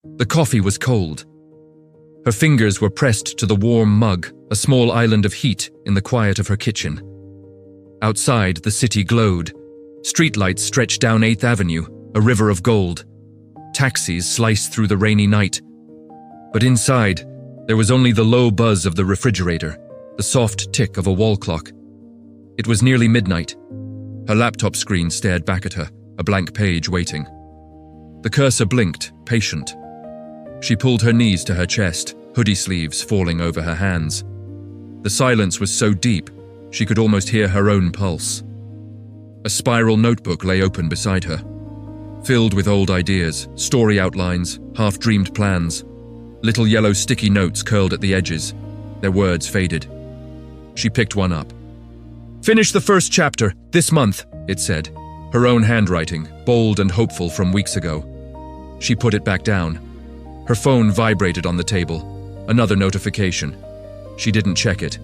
The coffee was cold. Her fingers were pressed to the warm mug, a small island of heat in the quiet of her kitchen. Outside, the city glowed. Streetlights stretched down 8th Avenue, a river of gold. Taxis sliced through the rainy night. But inside, there was only the low buzz of the refrigerator, the soft tick of a wall clock. It was nearly midnight. Her laptop screen stared back at her, a blank page waiting. The cursor blinked, patient. She pulled her knees to her chest, hoodie sleeves falling over her hands. The silence was so deep, she could almost hear her own pulse. A spiral notebook lay open beside her, filled with old ideas, story outlines, half-dreamed plans. Little yellow sticky notes curled at the edges, their words faded. She picked one up. "Finish the first chapter, this month," it said, her own handwriting, bold and hopeful from weeks ago. She put it back down. Her phone vibrated on the table, another notification. She didn't check it.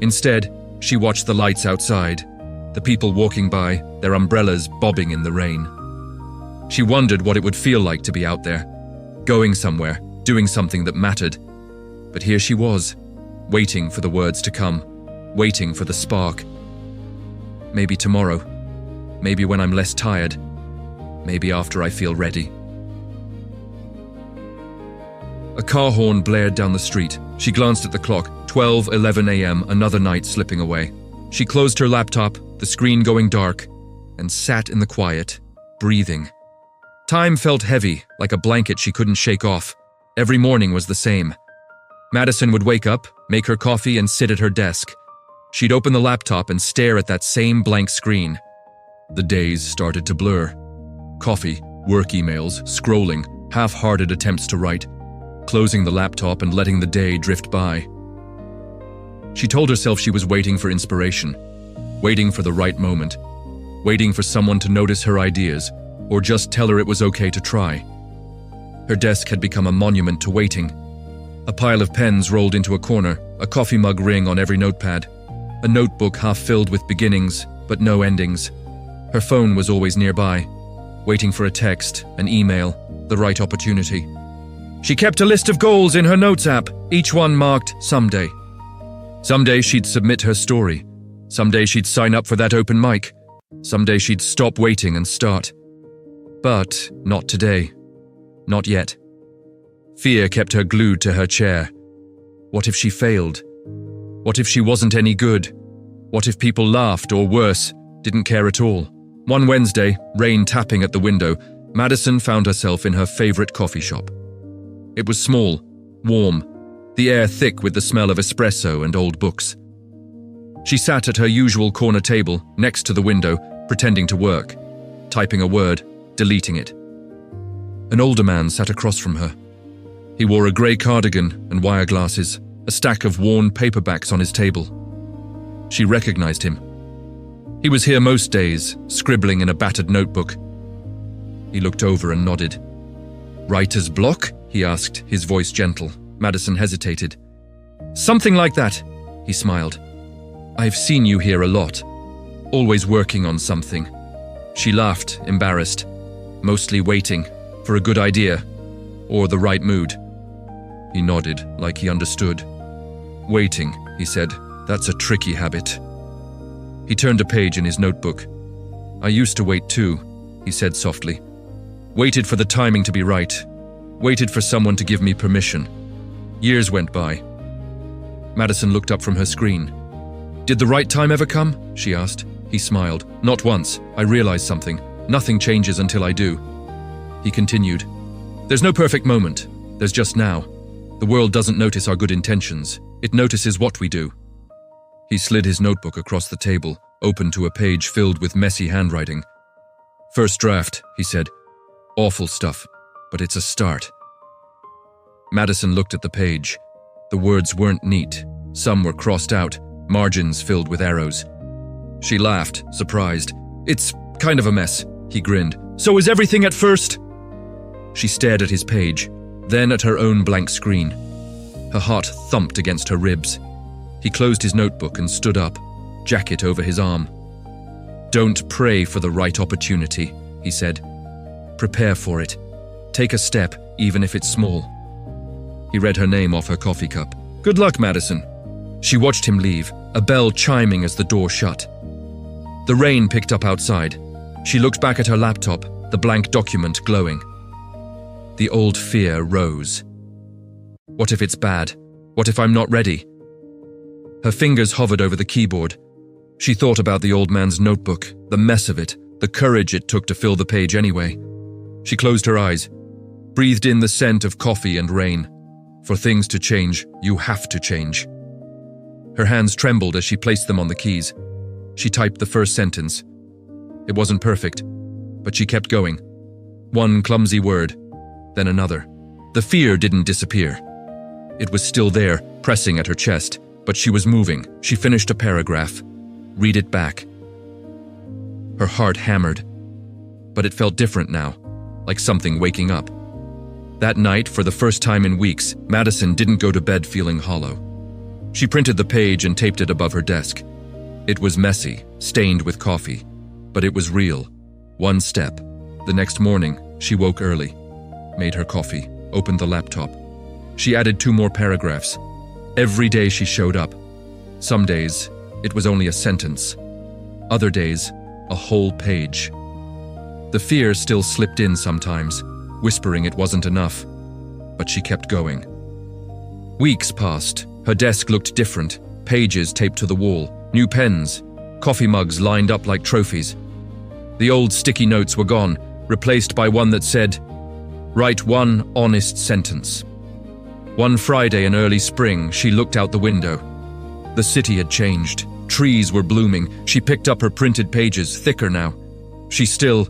Instead, she watched the lights outside, the people walking by, their umbrellas bobbing in the rain. She wondered what it would feel like to be out there, going somewhere, doing something that mattered. But here she was, waiting for the words to come, waiting for the spark. Maybe tomorrow. Maybe when I'm less tired. Maybe after I feel ready. A car horn blared down the street. She glanced at the clock, 12:11 a.m., another night slipping away. She closed her laptop, the screen going dark, and sat in the quiet, breathing. Time felt heavy, like a blanket she couldn't shake off. Every morning was the same. Madison would wake up, make her coffee, and sit at her desk. She'd open the laptop and stare at that same blank screen. The days started to blur. Coffee, work emails, scrolling, half-hearted attempts to write, closing the laptop and letting the day drift by. She told herself she was waiting for inspiration, waiting for the right moment, waiting for someone to notice her ideas, or just tell her it was okay to try. Her desk had become a monument to waiting. A pile of pens rolled into a corner, a coffee mug ring on every notepad, a notebook half filled with beginnings, but no endings. Her phone was always nearby, waiting for a text, an email, the right opportunity. She kept a list of goals in her notes app, each one marked someday. Someday she'd submit her story. Someday she'd sign up for that open mic. Someday she'd stop waiting and start. But not today. Not yet. Fear kept her glued to her chair. What if she failed? What if she wasn't any good? What if people laughed, or worse, didn't care at all? One Wednesday, rain tapping at the window, Madison found herself in her favorite coffee shop. It was small, warm, the air thick with the smell of espresso and old books. She sat at her usual corner table, next to the window, pretending to work, typing a word, deleting it. An older man sat across from her. He wore a grey cardigan and wire glasses, a stack of worn paperbacks on his table. She recognized him. He was here most days, scribbling in a battered notebook. He looked over and nodded. "Writer's block?" he asked, his voice gentle. Madison hesitated. "Something like that," he smiled. "I've seen you here a lot, always working on something." She laughed, embarrassed, mostly waiting for a good idea or the right mood. He nodded, like he understood. "Waiting," he said, "that's a tricky habit." He turned a page in his notebook. "I used to wait too," he said softly. "Waited for the timing to be right. Waited for someone to give me permission. Years went by." Madison looked up from her screen. "Did the right time ever come?" she asked. He smiled. "Not once. I realized something. Nothing changes until I do." He continued. "There's no perfect moment. There's just now. The world doesn't notice our good intentions. It notices what we do." He slid his notebook across the table, open to a page filled with messy handwriting. "First draft," he said. "Awful stuff, but it's a start." Madison looked at the page. The words weren't neat. Some were crossed out, margins filled with arrows. She laughed, surprised. "It's kind of a mess," he grinned. "So is everything at first?" She stared at his page, then at her own blank screen. Her heart thumped against her ribs. He closed his notebook and stood up, jacket over his arm. "Don't pray for the right opportunity," he said. "Prepare for it. Take a step, even if it's small. He read her name off her coffee cup. Good luck, Madison. She watched him leave, a bell chiming as the door shut. The rain picked up outside. She looked back at her laptop, the blank document glowing. The old fear rose. What if it's bad? What if I'm not ready? Her fingers hovered over the keyboard. She thought about the old man's notebook, the mess of it, the courage it took to fill the page anyway. She closed her eyes, breathed in the scent of coffee and rain. For things to change, you have to change. Her hands trembled as she placed them on the keys. She typed the first sentence. It wasn't perfect, but she kept going. One clumsy word, then another. The fear didn't disappear. It was still there, pressing at her chest, but she was moving. She finished a paragraph. Read it back. Her heart hammered, but it felt different now, like something waking up. That night, for the first time in weeks, Madison didn't go to bed feeling hollow. She printed the page and taped it above her desk. It was messy, stained with coffee, but it was real. One step. The next morning, she woke early, made her coffee, opened the laptop. She added 2 more paragraphs. Every day she showed up. Some days, it was only a sentence. Other days, a whole page. The fear still slipped in sometimes, whispering it wasn't enough, but she kept going. Weeks passed. Her desk looked different, pages taped to the wall, new pens, coffee mugs lined up like trophies. The old sticky notes were gone, replaced by one that said, "Write one honest sentence." One Friday in early spring, she looked out the window. The city had changed. Trees were blooming. She picked up her printed pages, thicker now. She still